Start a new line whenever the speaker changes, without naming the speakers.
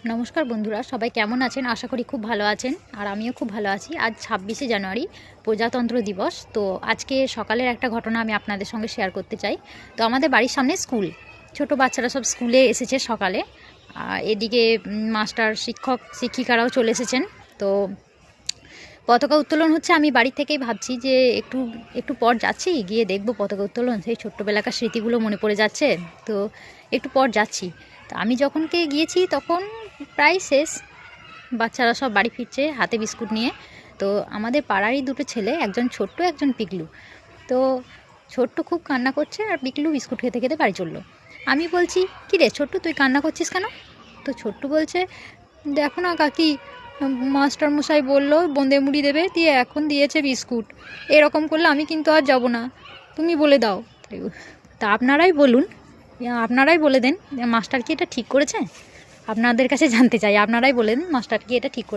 নমস্কার বন্ধুরা, সবাই কেমন আছেন? আশা করি খুব ভালো আছেন। আর আমিও খুব ভালো আছি। আজ 26শে জানুয়ারি, প্রজাতন্ত্র দিবস। তো আজকে সকালের একটা ঘটনা আমি আপনাদের সঙ্গে শেয়ার করতে চাই। তো আমাদের বাড়ির সামনে স্কুল, ছোট বাচ্চারা সব স্কুলে এসেছে সকালে। এদিকে মাস্টার, শিক্ষক, শিক্ষিকারাও চলে এসেছেন। তো পতাকা উত্তোলন হচ্ছে। আমি বাড়ি থেকেই ভাবছি যে একটু একটু পর যাচ্ছি, গিয়ে দেখবো পতাকা উত্তোলন। সেই ছোট্টবেলাকার স্মৃতিগুলো মনে পড়ে যাচ্ছে। তো একটু পর যাচ্ছি। তো আমি যখনকে গিয়েছি তখন প্রায় শেষ, বাচ্চারা সব বাড়ি ফিরছে হাতে বিস্কুট নিয়ে। তো আমাদের পাড়ারই দুটো ছেলে, একজন ছোট্ট একজন পিকলু। তো ছোট্ট খুব কান্না করছে আর পিকলু বিস্কুট খেতে খেতে বাড়ি চললো। আমি বলছি, কী রে ছোট্ট, তুই কান্না করছিস কেন? তো ছোট্ট বলছে, দেখো না কাকি, মাস্টার মশাই বললো বোঁদে মুড়ি দেবে, দিয়ে এখন দিয়েছে বিস্কুট। এরকম করলে আমি কিন্তু আর যাব না, তুমি বলে দাও। তা আপনারাই বলুন, আপনারাই বলে দেন, মাস্টার কি এটা ঠিক করেছে? আপনাদের কাছে জানতে চাই, আপনারাই বলে দিন মাস্টার কি এটা ঠিক করে।